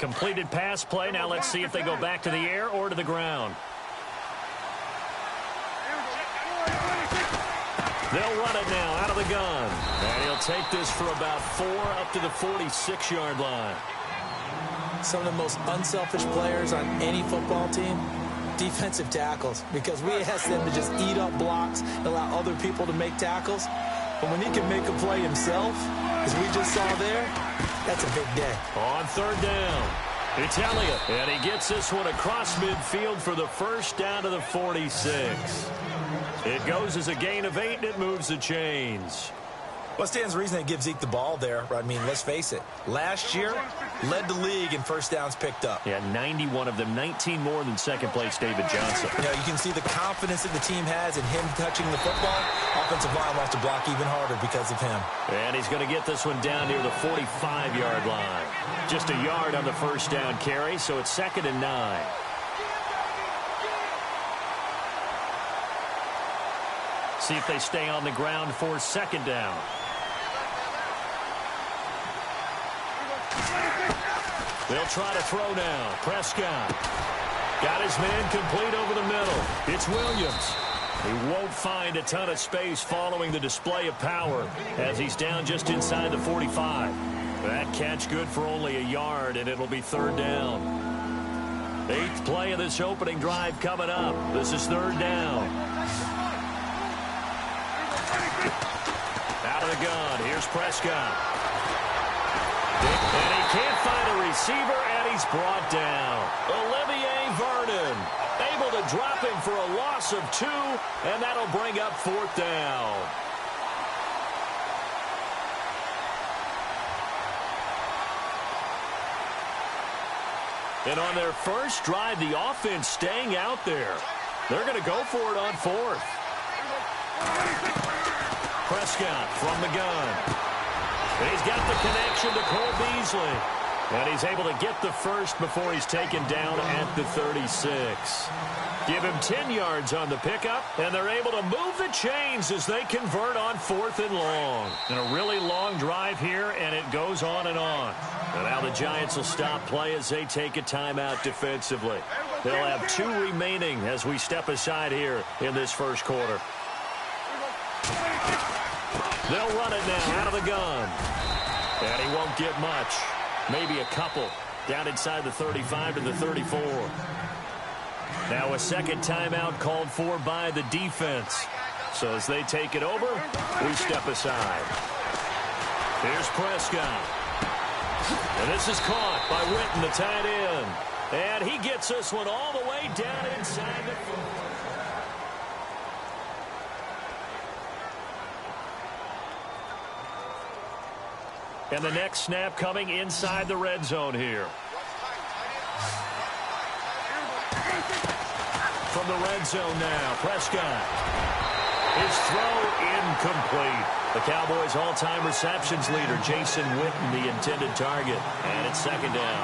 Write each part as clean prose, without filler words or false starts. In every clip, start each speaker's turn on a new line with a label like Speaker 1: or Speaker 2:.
Speaker 1: completed pass play. Now let's see if they go back to the air or to the ground. They'll run it now out of the gun. And he'll take this for about 4 up to the 46-yard line.
Speaker 2: Some of the most unselfish players on any football team, defensive tackles, because we ask them to just eat up blocks and allow other people to make tackles. But when he can make a play himself, as we just saw there, that's a big day.
Speaker 1: On third down, Italia. And he gets this one across midfield for the first down to the 46. It goes as a gain of 8, and it moves the chains.
Speaker 2: What stands to reason they give Zeke the ball there? I mean, let's face it. Last year, led the league in first downs picked up.
Speaker 1: Yeah, 91 of them, 19 more than second-place David Johnson.
Speaker 2: You know, you can see the confidence that the team has in him touching the football. Offensive line wants to block even harder because of him.
Speaker 1: And he's going to get this one down near the 45-yard line. Just a yard on the first down carry, so it's 2nd and 9. See if they stay on the ground for 2nd down. They'll try to throw now. Prescott got his man complete over the middle. It's Williams. He won't find a ton of space following the display of power as he's down just inside the 45. That catch good for only a yard, and it'll be 3rd down. 8th play of this opening drive coming up. This is 3rd down. Out of the gun. Here's Prescott. And he can't find a receiver, and he's brought down. Olivier Vernon able to drop him for a loss of 2, and that'll bring up 4th down. And on their first drive, the offense staying out there. They're going to go for it on 4th. Prescott from the gun. And he's got the connection to Cole Beasley. And he's able to get the first before he's taken down at the 36. Give him 10 yards on the pickup, and they're able to move the chains as they convert on 4th and long. And a really long drive here, and it goes on and on. And now the Giants will stop play as they take a timeout defensively. They'll have 2 remaining as we step aside here in this first quarter. They'll run it now out of the gun. And he won't get much. Maybe a couple. Down inside the 35 to the 34. Now a second timeout called for by the defense. So as they take it over, we step aside. Here's Prescott. And this is caught by Witten, the tight end. And he gets this one all the way down inside the 40. And the next snap coming inside the red zone here. From the red zone now, Prescott. His throw incomplete. The Cowboys' all-time receptions leader, Jason Witten, the intended target. And it's 2nd down.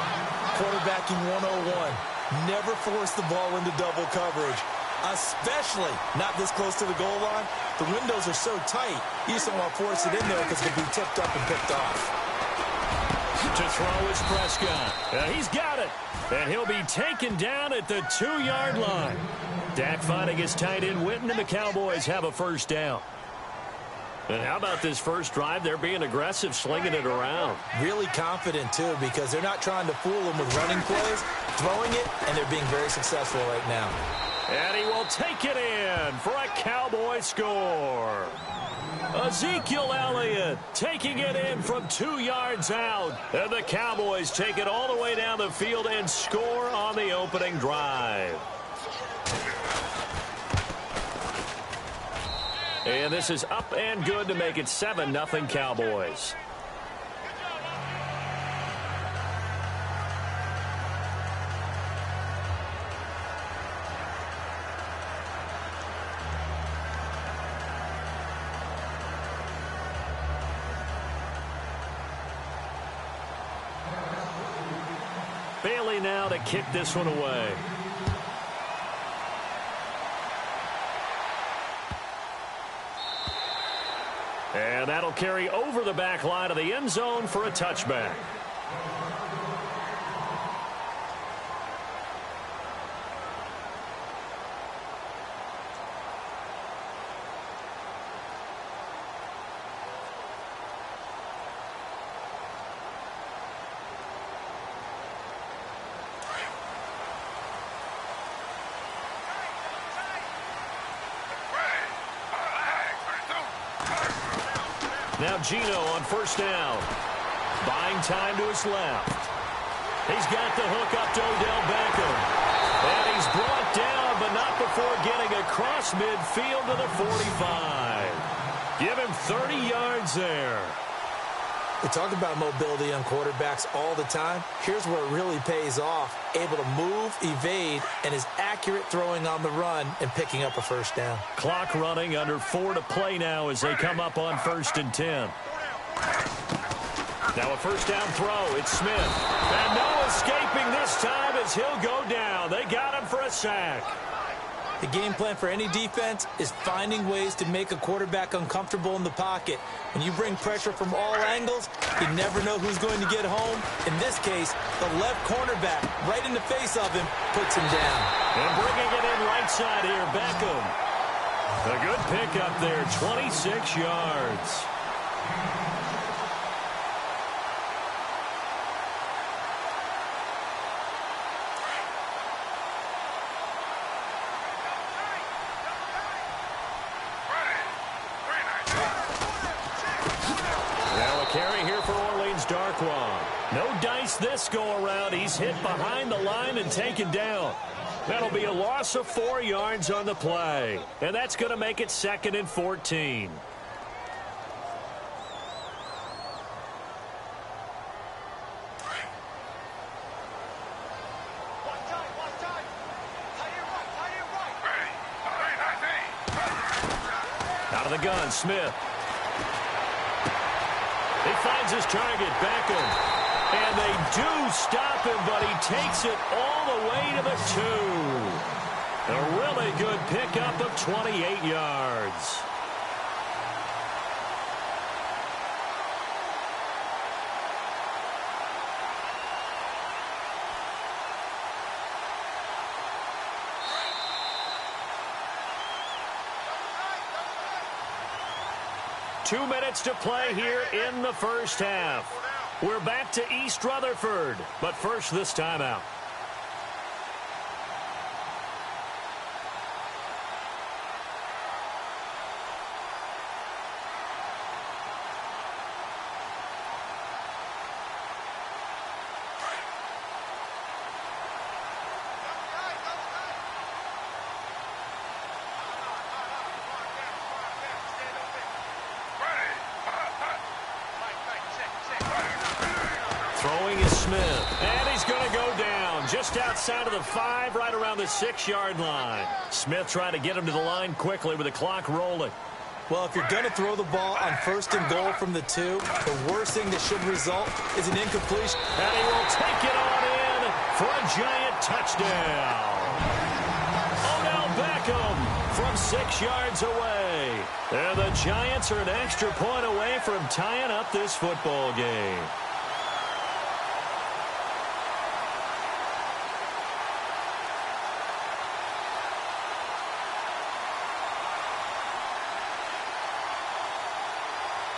Speaker 2: Quarterbacking 101. Never force the ball into double coverage, especially not this close to the goal line. The windows are so tight, you just don't want to force it in there because it can be tipped up and picked off.
Speaker 1: To throw is Prescott. He's got it. And he'll be taken down at the 2-yard line. Dak finding his tight end Witten, and the Cowboys have a first down. And how about this first drive? They're being aggressive, slinging it around.
Speaker 2: Really confident, too, because they're not trying to fool them with running plays, throwing it, and they're being very successful right now.
Speaker 1: And he will take it in for a Cowboy score. Ezekiel Elliott taking it in from 2 yards out. And the Cowboys take it all the way down the field and score on the opening drive. And this is up and good to make it 7-0 Cowboys. Bailey now to kick this one away. And that'll carry over the back line of the end zone for a touchback. Now Gino on first down. Buying time to his left. He's got the hook up to Odell Beckham. And he's brought down, but not before getting across midfield to the 45. Give him 30 yards there.
Speaker 2: We talk about mobility on quarterbacks all the time. Here's where it really pays off. Able to move, evade, and is accurate throwing on the run and picking up a first down.
Speaker 1: Clock running, under 4 to play now as they come up on 1st and 10. Now a first down throw. It's Smith. And no escaping this time as he'll go down. They got him for a sack.
Speaker 2: The game plan for any defense is finding ways to make a quarterback uncomfortable in the pocket. When you bring pressure from all angles, you never know who's going to get home. In this case, the left cornerback, right in the face of him, puts him down.
Speaker 1: And bringing it in right side here, Beckham. A good pickup there, 26 yards. No dice this go-around. He's hit behind the line and taken down. That'll be a loss of 4 yards on the play. And that's going to make it 2nd and 14. Out of the gun, Smith. He finds his target, Beckham. And they do stop him, but he takes it all the way to the 2. A really good pickup of 28 yards. Two minutes to play here in the first half. We're back to East Rutherford, but first this timeout. Throwing is Smith, and he's going to go down just outside of the 5, right around the 6-yard line. Smith trying to get him to the line quickly with the clock rolling.
Speaker 2: Well, if you're going to throw the ball on 1st and goal from the 2, the worst thing that should result is an incompletion.
Speaker 1: And he will take it on in for a giant touchdown. Odell Beckham from 6 yards away. And the Giants are an extra point away from tying up this football game.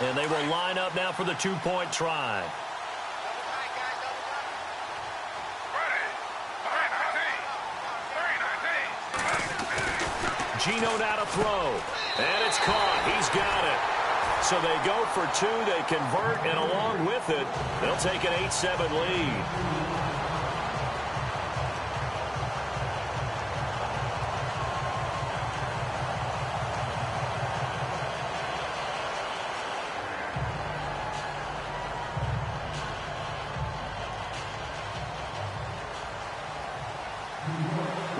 Speaker 1: And they will line up now for the 2-point try. Gino now to throw. And it's caught. He's got it. So they go for 2. They convert, and along with it, they'll take an 8-7 lead.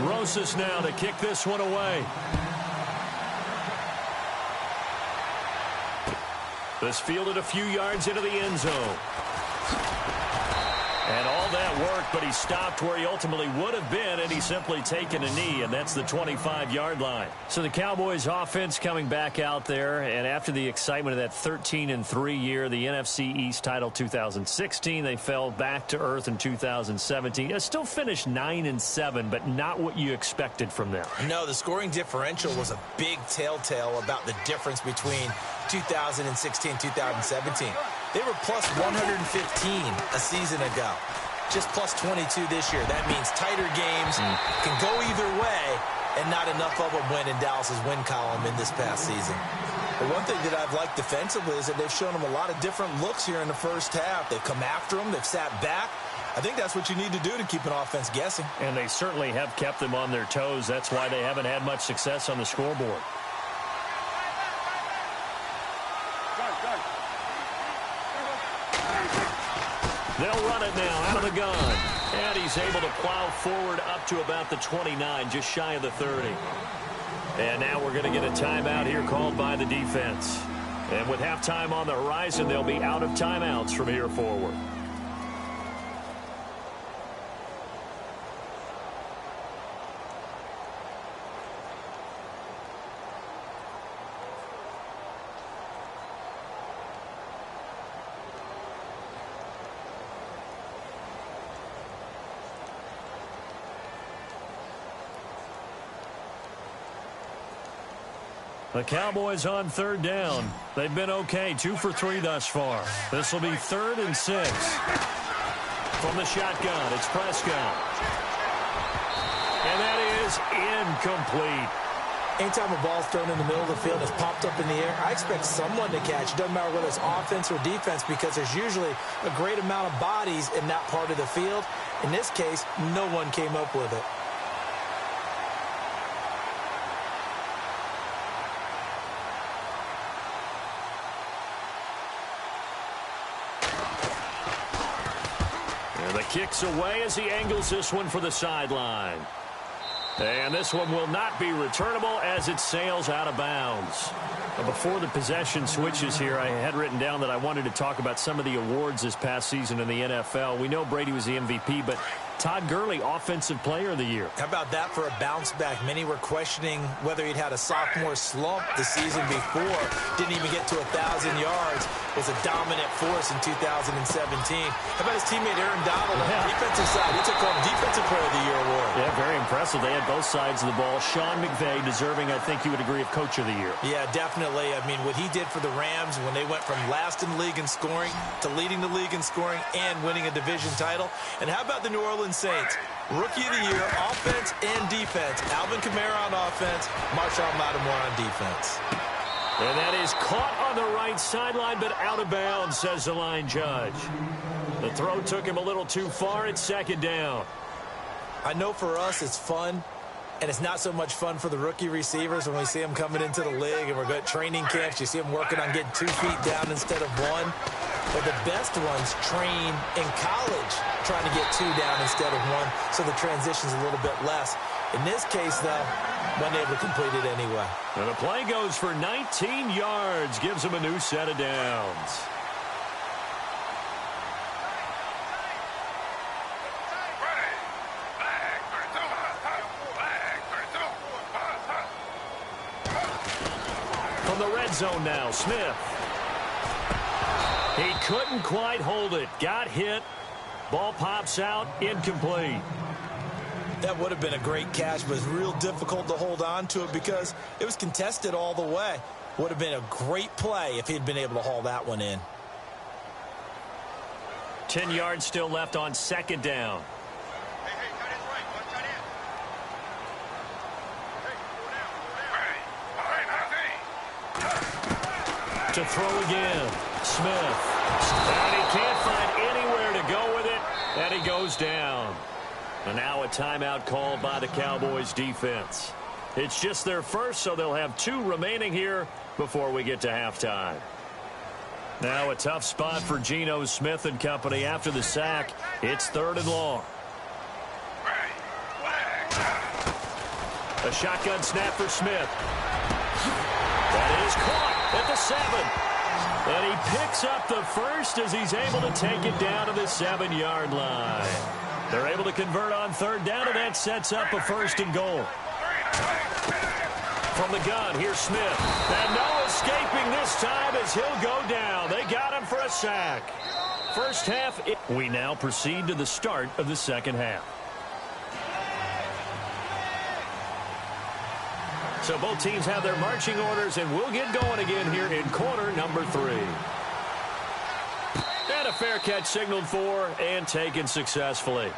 Speaker 1: Rosas now to kick this one away. This fielded a few yards into the end zone. And all that worked, but he stopped where he ultimately would have been, and he's simply taken a knee, and that's the 25-yard line. So the Cowboys offense coming back out there, and after the excitement of that 13-3 year, the NFC East title 2016, they fell back to earth in 2017. They still finished 9-7, but not what you expected from them.
Speaker 2: No, the scoring differential was a big telltale about the difference between 2016 2017. They were plus 115 a season ago. Just plus 22 this year. That means tighter games can go either way, and not enough of them win in Dallas's win column in this past season. Well, one thing that I've liked defensively is that they've shown them a lot of different looks here in the first half. They've come after them. They've sat back. I think that's what you need to do to keep an offense guessing.
Speaker 1: And they certainly have kept them on their toes. That's why they haven't had much success on the scoreboard. They'll run it now out of the gun. And he's able to plow forward up to about the 29, just shy of the 30. And now we're going to get a timeout here called by the defense. And with halftime on the horizon, they'll be out of timeouts from here forward. The Cowboys on third down. They've been okay, 2 for 3 thus far. This will be 3rd and 6. From the shotgun, it's Prescott. And that is incomplete.
Speaker 2: Anytime a ball's thrown in the middle of the field, it's popped up in the air, I expect someone to catch. It doesn't matter whether it's offense or defense, because there's usually a great amount of bodies in that part of the field. In this case, no one came up with it.
Speaker 1: The kick's away as he angles this one for the sideline. And this one will not be returnable as it sails out of bounds. Before the possession switches here, I had written down that I wanted to talk about some of the awards this past season in the NFL. We know Brady was the MVP, but Todd Gurley, Offensive Player of the Year.
Speaker 2: How about that for a bounce back? Many were questioning whether he'd had a sophomore slump the season before. Didn't even get to 1,000 yards. Was a dominant force in 2017. How about his teammate Aaron Donald on the defensive side? He took home Defensive Player of the Year award.
Speaker 1: Yeah, very impressive. They had both sides of the ball. Sean McVay deserving, I think you would agree, of Coach of the Year.
Speaker 2: Yeah, definitely. I mean, what he did for the Rams when they went from last in the league in scoring to leading the league in scoring and winning a division title. And how about the New Orleans Saints? Rookie of the Year, offense and defense. Alvin Kamara on offense, Marshawn Lattimore on defense.
Speaker 1: And that is caught on the right sideline, but out of bounds, says the line judge. The throw took him a little too far. It's 2nd down.
Speaker 2: I know for us it's fun, and it's not so much fun for the rookie receivers when we see them coming into the league and we're going to training camps. You see them working on getting 2 feet down instead of 1. But the best ones train in college trying to get 2 down instead of 1, so the transition's a little bit less. In this case, though, wasn't able to complete it anyway.
Speaker 1: And the play goes for 19 yards, gives him a new set of downs. From the red zone now, Smith. He couldn't quite hold it. Got hit. Ball pops out, incomplete.
Speaker 2: That would have been a great catch, but it's real difficult to hold on to it because it was contested all the way. Would have been a great play if he'd been able to haul that one in.
Speaker 1: 10 yards still left on 2nd down. To throw again, Smith. And he can't find anywhere to go with it, and he goes down. And now a timeout called by the Cowboys defense. It's just their first, so they'll have 2 remaining here before we get to halftime. Now a tough spot for Geno Smith and company after the sack. It's 3rd and long. A shotgun snap for Smith. That is caught at the 7. And he picks up the first as he's able to take it down to the 7-yard line. They're able to convert on 3rd down, and that sets up a 1st and goal. From the gun, here's Smith. And no escaping this time as he'll go down. They got him for a sack. First half, we now proceed to the start of the 2nd half. So both teams have their marching orders, and we'll get going again here in quarter number 3. And a fair catch signaled for and taken successfully.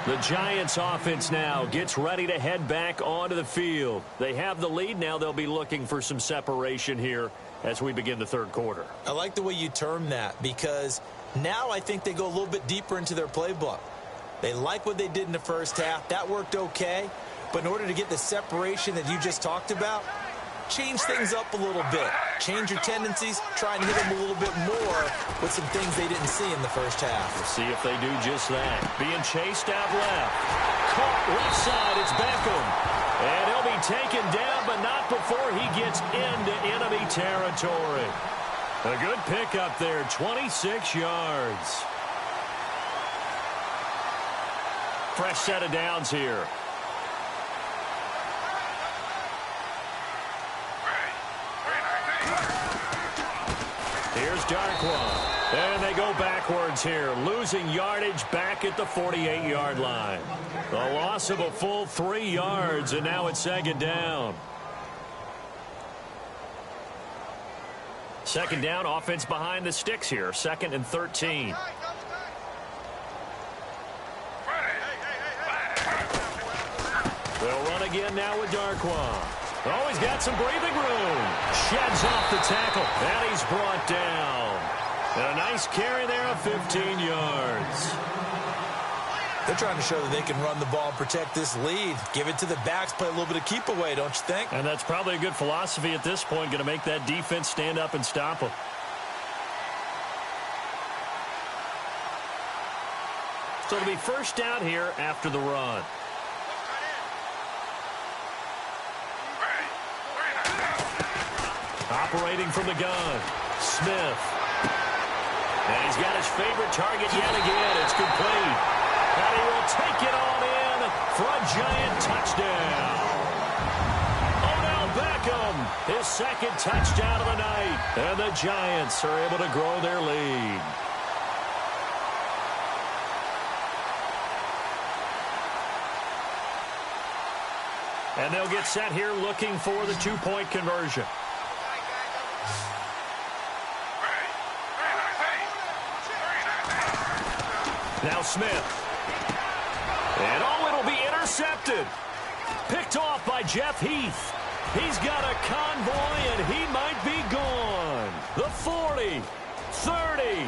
Speaker 1: The Giants offense now gets ready to head back onto the field. They have the lead. Now they'll be looking for some separation here as we begin the third quarter.
Speaker 2: I like the way you term that, because now I think they go a little bit deeper into their playbook. They like what they did in the first half. That worked okay. But in order to get the separation that you just talked about, change things up a little bit. Change your tendencies. Try and hit them a little bit more with some things they didn't see in the first half.
Speaker 1: We'll see if they do just that. Being chased out left. Caught left side. It's Beckham. And he'll be taken down, but not before he gets into enemy territory. A good pickup there. 26 yards. Fresh set of downs here. Here's Darkwa. And they go backwards here, losing yardage back at the 48-yard line. The loss of a full 3 yards, and now it's second down. Second down, offense behind the sticks here, 2nd and 13. They'll run again now with Darkwa. Oh, he's got some breathing room. Sheds off the tackle. And he's brought down. And a nice carry there of 15 yards.
Speaker 2: They're trying to show that they can run the ball and protect this lead. Give it to the backs, play a little bit of keep away, don't you think?
Speaker 1: And that's probably a good philosophy at this point, going to make that defense stand up and stop them. So it'll be first down here after the run. Operating from the gun, Smith. And he's got his favorite target yet again. It's complete. And he will take it on in for a giant touchdown. Odell Beckham, his 2nd touchdown of the night. And the Giants are able to grow their lead. And they'll get set here looking for the 2-point conversion. Now Smith. And it'll be intercepted. Picked off by Jeff Heath. He's got a convoy, and he might be gone. The 40, 30,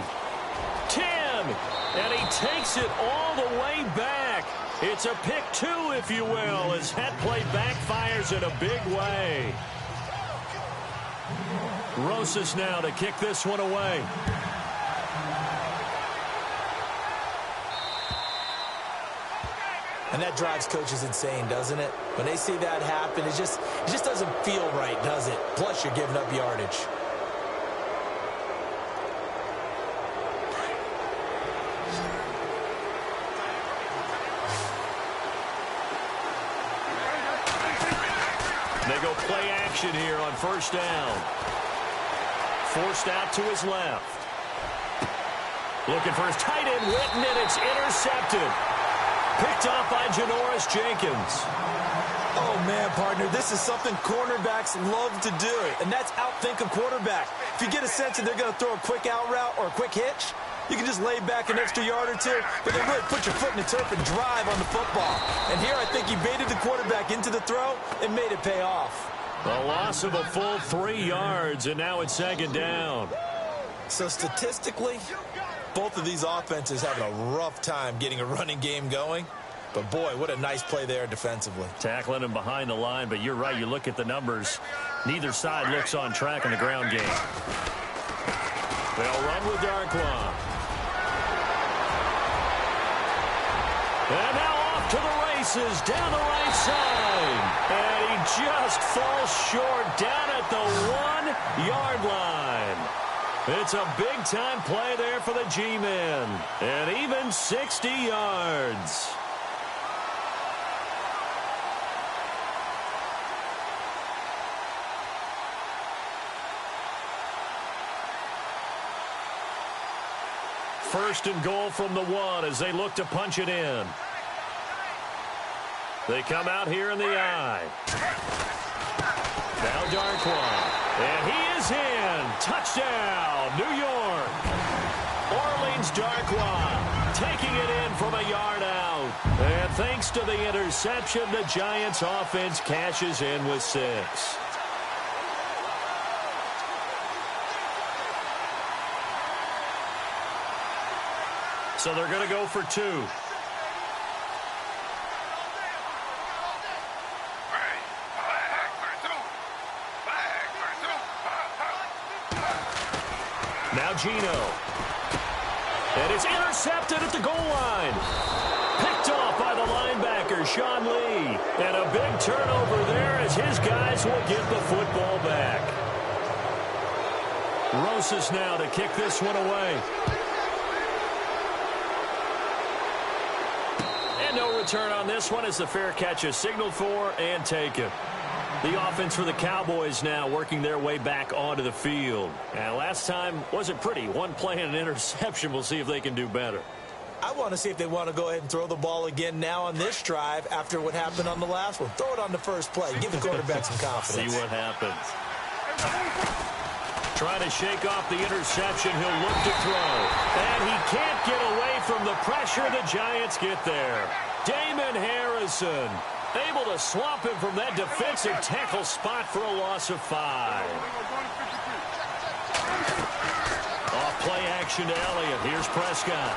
Speaker 1: 10, and he takes it all the way back. It's a pick 2, if you will, as that play backfires in a big way. Rosas now to kick this one away.
Speaker 2: And that drives coaches insane, doesn't it? When they see that happen, it just doesn't feel right, does it? Plus, you're giving up yardage.
Speaker 1: They go play action here on first down. Forced out to his left. Looking for his tight end, Witten, and it's intercepted. Picked off by Janoris Jenkins.
Speaker 2: Oh, man, partner, this is something cornerbacks love to do, and that's outthink a quarterback. If you get a sense that they're going to throw a quick out route or a quick hitch, you can just lay back an extra yard or two, but then really put your foot in the turf and drive on the football. And here I think he baited the quarterback into the throw and made it pay off.
Speaker 1: A loss of a full 3 yards, and now it's second down.
Speaker 2: So statistically, both of these offenses having a rough time getting a running game going. But, boy, what a nice play there defensively.
Speaker 1: Tackling him behind the line, but you're right. You look at the numbers. Neither side looks on track in the ground game. They'll run with Darkwa. And now off to the races down the right side. And he just falls short down at the 1-yard line. It's a big-time play there for the G-men. And even 60 yards. First and goal from the 1 as they look to punch it in. They come out here in the I. Now Darkwa. And he is in. Touchdown, New York. Orleans Darkwa taking it in from a yard out. And thanks to the interception, the Giants offense cashes in with 6. So they're going to go for 2. Now Gino. And it's intercepted at the goal line. Picked off by the linebacker, Sean Lee. And a big turnover there as his guys will get the football back. Rosas now to kick this one away. And no return on this one as the fair catch is signaled for and taken. The offense for the Cowboys now working their way back onto the field. And last time wasn't pretty. One play and an interception. We'll see if they can do better.
Speaker 2: I want to see if they want to go ahead and throw the ball again now on this drive after what happened on the last one. Throw it on the first play. Give the quarterback some confidence.
Speaker 1: See what happens. Trying to shake off the interception. He'll look to throw. And he can't get away from the pressure. The Giants get there. Damon Harrison able to swamp him from that defensive tackle spot for a loss of 5. Off play action to Elliott. Here's Prescott.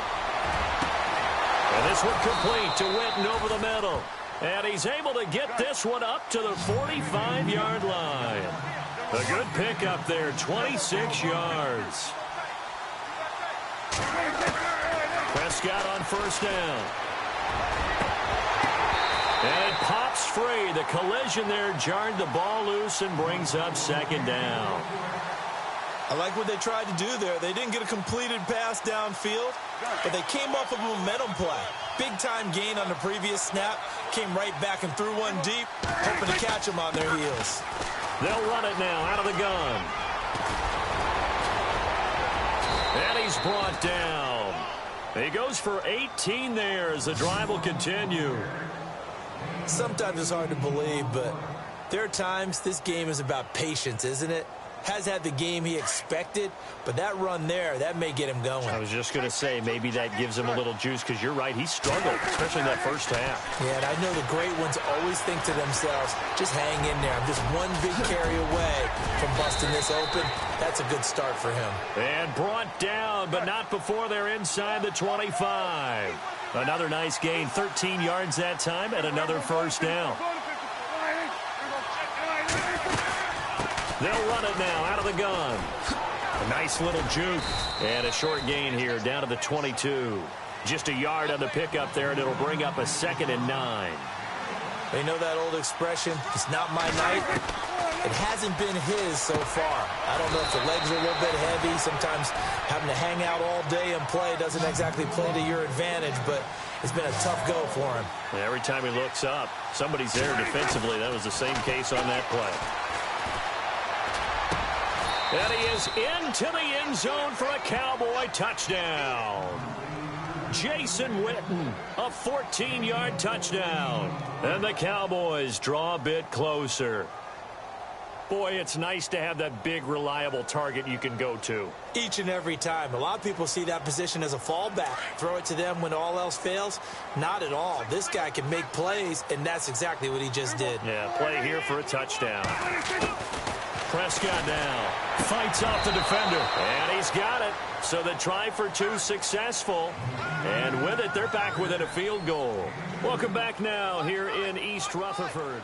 Speaker 1: And this one complete to Witten over the middle. And he's able to get this one up to the 45-yard line. A good pickup there, 26 yards. Prescott on first down. And it pops free. The collision there jarred the ball loose and brings up second down.
Speaker 2: I like what they tried to do there. They didn't get a completed pass downfield, but they came off of a momentum play. Big-time gain on the previous snap. Came right back and threw one deep, hoping to catch them on their heels.
Speaker 1: They'll run it now out of the gun. And he's brought down. He goes for 18 there as the drive will continue.
Speaker 2: Sometimes it's hard to believe, but there are times this game is about patience, isn't it? Has had the game he expected, but that run there, that may get him going.
Speaker 1: I was just going to say, maybe that gives him a little juice, because you're right, he struggled, especially in that first half.
Speaker 2: Yeah, and I know the great ones always think to themselves, just hang in there. I'm just one big carry away from busting this open. That's a good start for him.
Speaker 1: And brought down, but not before they're inside the 25. Another nice gain, 13 yards that time, and another first down. They'll run it now out of the gun. A nice little juke. And a short gain here down to the 22. Just a yard on the pickup there, and it'll bring up a 2nd and 9.
Speaker 2: They know that old expression, it's not my night. It hasn't been his so far. I don't know if the legs are a little bit heavy. Sometimes having to hang out all day and play doesn't exactly play to your advantage, but it's been a tough go for him.
Speaker 1: And every time he looks up, somebody's there defensively. That was the same case on that play. And he is into the end zone for a Cowboy touchdown. Jason Witten, a 14-yard touchdown. And the Cowboys draw a bit closer. Boy, it's nice to have that big, reliable target you can go to.
Speaker 2: Each and every time. A lot of people see that position as a fallback. Throw it to them when all else fails. Not at all. This guy can make plays, and that's exactly what he just did.
Speaker 1: Yeah, play here for a touchdown. Prescott now fights off the defender, and he's got it. So the try for 2 successful, and with it, they're back within a field goal. Welcome back now here in East Rutherford.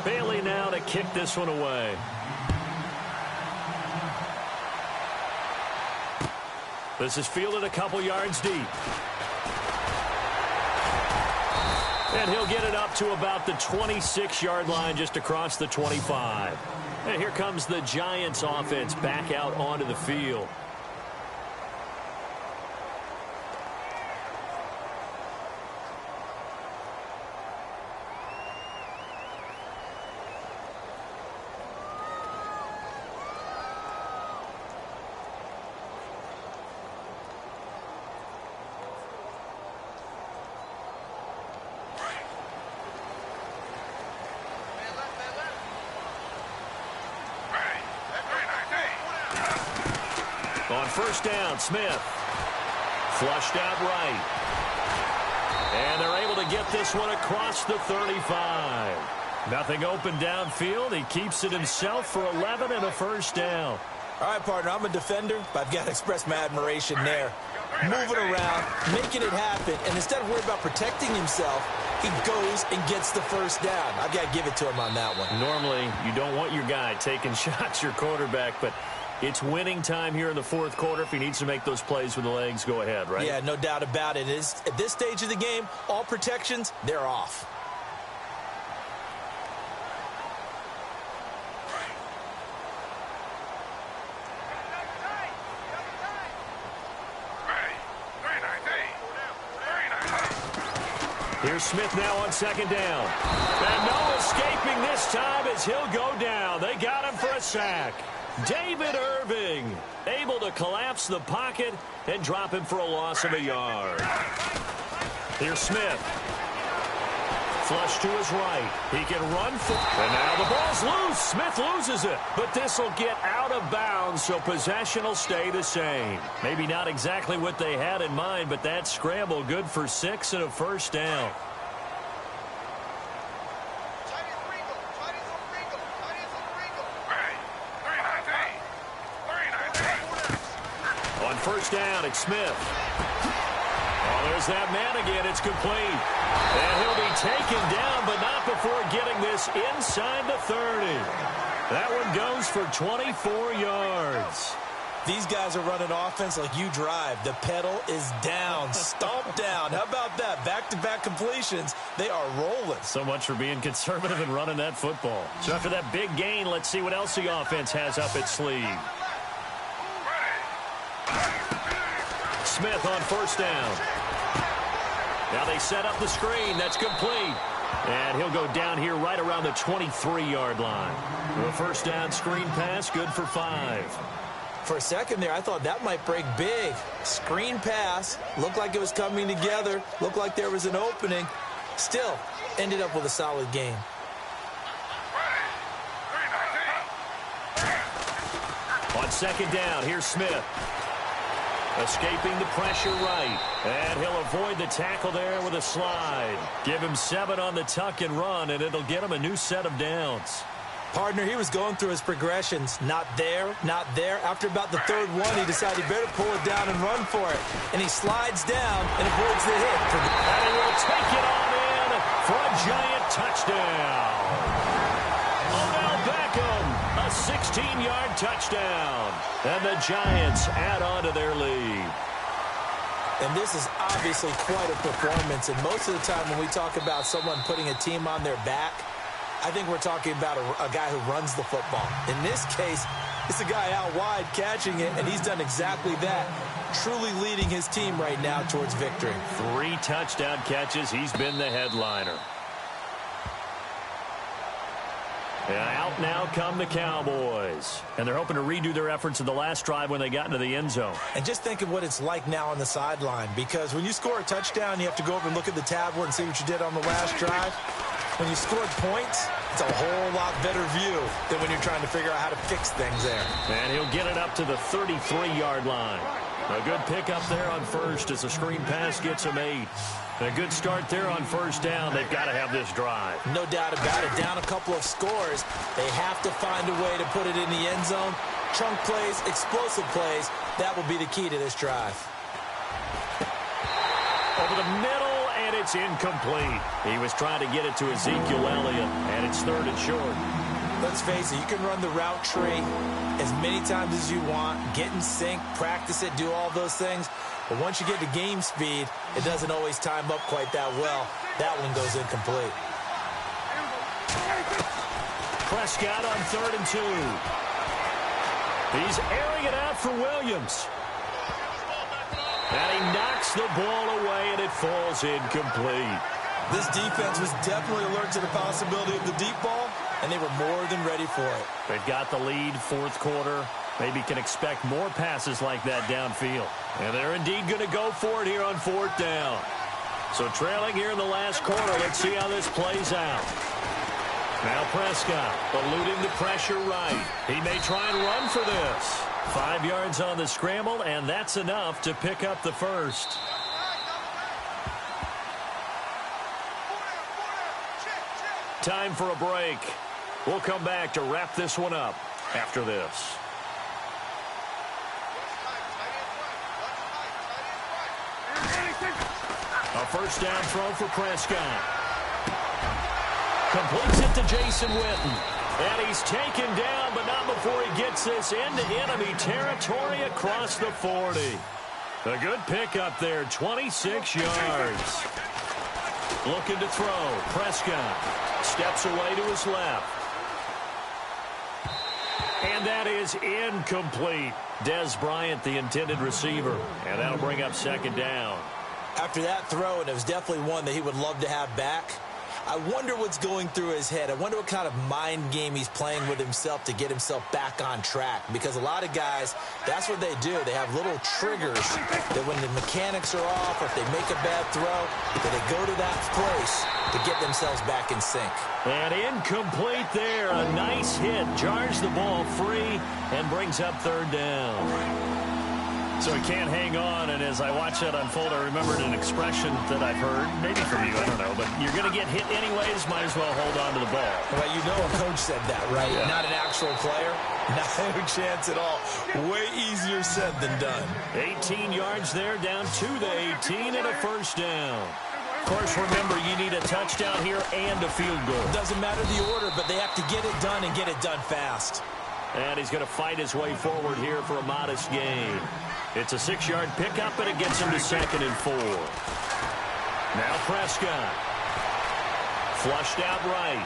Speaker 1: Bailey now to kick this one away. This is fielded a couple yards deep. And he'll get it up to about the 26-yard line just across the 25. And here comes the Giants offense back out onto the field. On first down, Smith. Flushed out right. And they're able to get this one across the 35. Nothing open downfield. He keeps it himself for 11 and a first down.
Speaker 2: All right, partner, I'm a defender, but I've got to express my admiration there. Moving around, making it happen, and instead of worrying about protecting himself, he goes and gets the first down. I've got to give it to him on that one.
Speaker 1: Normally, you don't want your guy taking shots, your quarterback, but it's winning time here in the fourth quarter. If he needs to make those plays with the legs, go ahead, right?
Speaker 2: Yeah, no doubt about it. At this stage of the game, all protections, they're off.
Speaker 1: Here's Smith now on second down. And no escaping this time as he'll go down. They got him for a sack. David Irving able to collapse the pocket and drop him for a loss of a yard. Here's Smith. Flush to his right. He can run for... And now the ball's loose. Smith loses it. But this will get out of bounds, so possession will stay the same. Maybe not exactly what they had in mind, but that scramble good for 6 and a first down. On first down, it's Smith. Oh, there's that man again. It's complete. And he'll be taken down, but not before getting this inside the 30. That one goes for 24 yards.
Speaker 2: These guys are running offense like you drive. The pedal is down, stomped down. How about that? Back-to-back completions. They are rolling.
Speaker 1: So much for being conservative and running that football. So after that big gain, let's see what else the offense has up its sleeve. Smith on first down. Now they set up the screen. That's complete. And he'll go down here right around the 23-yard line. The first down screen pass, good for 5.
Speaker 2: For a second there, I thought that might break big. Screen pass. Looked like it was coming together. Looked like there was an opening. Still, ended up with a solid game.
Speaker 1: On second down, here's Smith. Escaping the pressure right. And he'll avoid the tackle there with a slide. Give him 7 on the tuck and run, and it'll get him a new set of downs.
Speaker 2: Partner, he was going through his progressions. Not there, not there. After about the third one, he decided he better pull it down and run for it. And he slides down and avoids the hit.
Speaker 1: And he will take it on in for a giant touchdown. Odell Beckham, a 16-yard touchdown. And the Giants add on to their lead.
Speaker 2: And this is obviously quite a performance. And most of the time when we talk about someone putting a team on their back, I think we're talking about a guy who runs the football. In this case, it's a guy out wide catching it, and he's done exactly that, truly leading his team right now towards victory.
Speaker 1: 3 touchdown catches. He's been the headliner. And out now come the Cowboys. And they're hoping to redo their efforts in the last drive when they got into the end zone.
Speaker 2: And just think of what it's like now on the sideline, because when you score a touchdown, you have to go over and look at the tablet and see what you did on the last drive. When you scored points, it's a whole lot better view than when you're trying to figure out how to fix things there.
Speaker 1: And he'll get it up to the 33-yard line. A good pickup there on first as the screen pass gets him 8. A good start there on first down. They've got to have this drive.
Speaker 2: No doubt about it. Down a couple of scores. They have to find a way to put it in the end zone. Chunk plays, explosive plays. That will be the key to this drive.
Speaker 1: Over the middle, and it's incomplete. He was trying to get it to Ezekiel Elliott, and it's 3rd and short.
Speaker 2: Let's face it, you can run the route tree as many times as you want, get in sync, practice it, do all those things. But once you get to game speed, it doesn't always time up quite that well. That one goes incomplete.
Speaker 1: Prescott on 3rd and 2. He's airing it out for Williams. And he knocks the ball away, and it falls incomplete.
Speaker 2: This defense was definitely alert to the possibility of the deep ball, and they were more than ready for it.
Speaker 1: They've got the lead, 4th quarter. Maybe can expect more passes like that downfield. And they're indeed going to go for it here on 4th down. So trailing here in the last quarter, let's see how this plays out. Now Prescott eluding the pressure right. He may try and run for this. 5 yards on the scramble, and that's enough to pick up the first. Time for a break. We'll come back to wrap this one up after this. A first down throw for Prescott. Completes it to Jason Witten. And he's taken down, but not before he gets this into enemy territory across the 40. A good pickup there, 26 yards. Looking to throw. Prescott steps away to his left. And that is incomplete. Des Bryant, the intended receiver. And that'll bring up second down.
Speaker 2: After that throw, and it was definitely one that he would love to have back, I wonder what's going through his head. I wonder what kind of mind game he's playing with himself to get himself back on track. Because a lot of guys, that's what they do. They have little triggers that when the mechanics are off or if they make a bad throw, that they go to that place to get themselves back in sync.
Speaker 1: And incomplete there. A nice hit. Jars the ball free and brings up third down. So he can't hang on, and as I watch that unfold, I remembered an expression that I've heard, maybe from you, I don't know, but you're going to get hit anyways, might as well hold on to the ball.
Speaker 2: Well, you know a coach said that, right?
Speaker 1: Yeah.
Speaker 2: Not an actual player. Not a chance at all. Way easier said than done.
Speaker 1: 18 yards there, down to the 18, and a first down. Of course, remember, you need a touchdown here and a field goal.
Speaker 2: Doesn't matter the order, but they have to get it done and get it done fast.
Speaker 1: And he's going to fight his way forward here for a modest gain. It's a 6-yard pickup, and it gets him to 2nd and 4. Now Prescott. Flushed out right.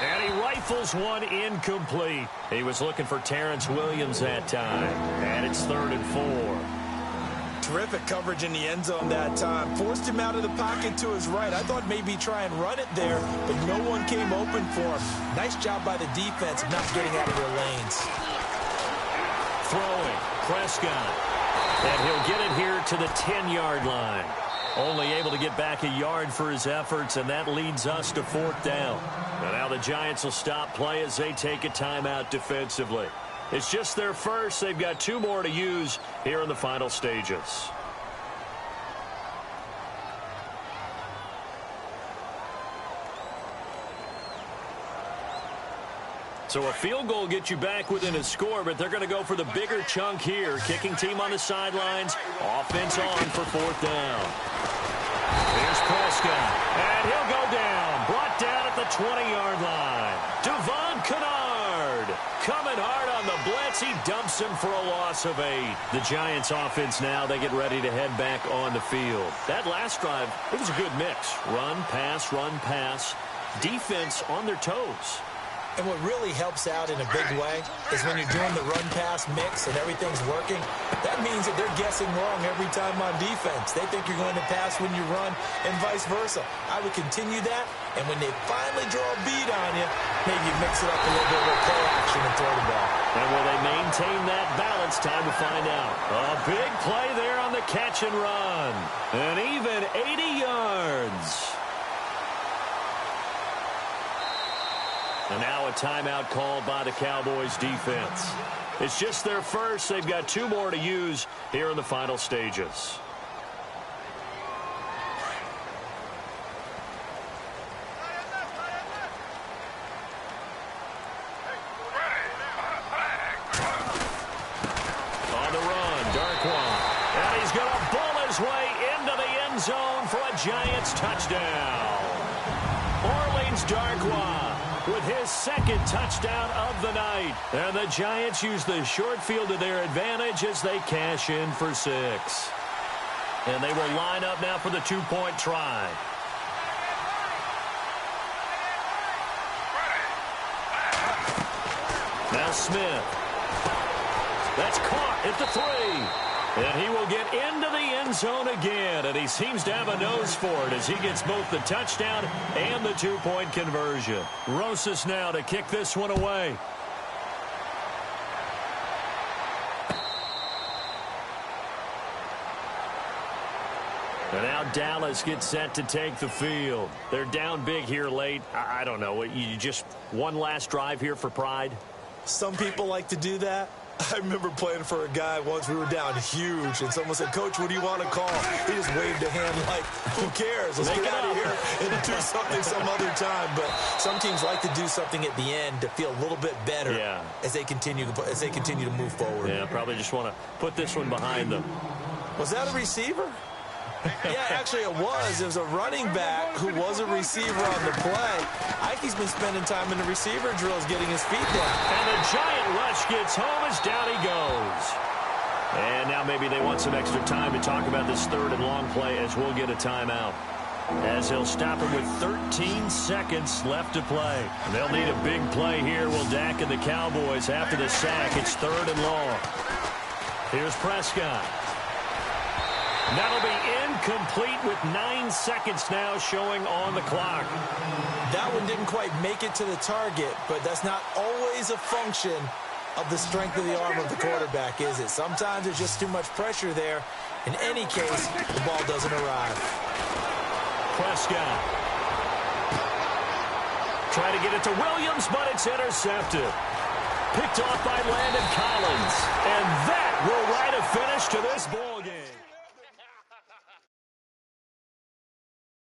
Speaker 1: And he rifles one incomplete. He was looking for Terrence Williams that time. And it's 3rd and 4.
Speaker 2: Terrific coverage in the end zone that time. Forced him out of the pocket to his right. I thought maybe try and run it there, but no one came open for him. Nice job by the defense of not getting out of their lanes.
Speaker 1: Throwing. Prescott. And he'll get it here to the 10-yard line. Only able to get back a yard for his efforts, and that leads us to 4th down. And now the Giants will stop play as they take a timeout defensively. It's just their first. They've got 2 more to use here in the final stages. So a field goal gets you back within a score, but they're going to go for the bigger chunk here. Kicking team on the sidelines. Offense on for 4th down. Here's Prescott. And he'll go down. Brought down at the 20-yard line. Devon Kennard coming hard on the blitz. He dumps him for a loss of 8. The Giants offense now, they get ready to head back on the field. That last drive, it was a good mix. Run, pass, defense on their toes.
Speaker 2: And what really helps out in a big way is when you're doing the run-pass mix and everything's working, that means that they're guessing wrong every time on defense. They think you're going to pass when you run and vice versa. I would continue that, and when they finally draw a beat on you, maybe mix it up a little bit with play action and throw the ball.
Speaker 1: And will they maintain that balance? Time to find out. A big play there on the catch and run. An even 80 yards. And now a timeout called by the Cowboys defense. It's just their first. They've got 2 more to use here in the final stages. On the run, Darkwan. And he's going to bull his way into the end zone for a Giants touchdown. Orleans Darkwan with his 2nd touchdown of the night. And the Giants use the short field to their advantage as they cash in for 6. And they will line up now for the 2-point try. Now Smith. That's caught at the 3. And he will get into the end zone again, and he seems to have a nose for it as he gets both the touchdown and the 2-point conversion. Rosas now to kick this one away. And now Dallas gets set to take the field. They're down big here late. I don't know. You just one last drive here for pride?
Speaker 2: Some people like to do that. I remember playing for a guy once. We were down huge, and someone said, "Coach, what do you want to call?" He just waved a hand like, "Who cares? Let's get out of here and do something some other time." But some teams like to do something at the end to feel a little bit better as they continue to move forward.
Speaker 1: Yeah, probably just want to put this one behind them.
Speaker 2: Was that a receiver? Yeah, actually it was. It was a running back who was a receiver on the play. Ike's been spending time in the receiver drills getting his feet down.
Speaker 1: And the giant rush gets home as down he goes. And now maybe they want some extra time to talk about this third and long play as we'll get a timeout. As he'll stop him with 13 seconds left to play. They'll need a big play here, will Dak and the Cowboys after the sack. It's third and long. Here's Prescott. That'll be incomplete with 9 seconds now showing on the clock.
Speaker 2: That one didn't quite make it to the target, but that's not always a function of the strength of the arm of the quarterback, is it? Sometimes there's just too much pressure there. In any case, the ball doesn't arrive.
Speaker 1: Prescott. Try to get it to Williams, but it's intercepted. Picked off by Landon Collins. And that will write a finish to this ball game.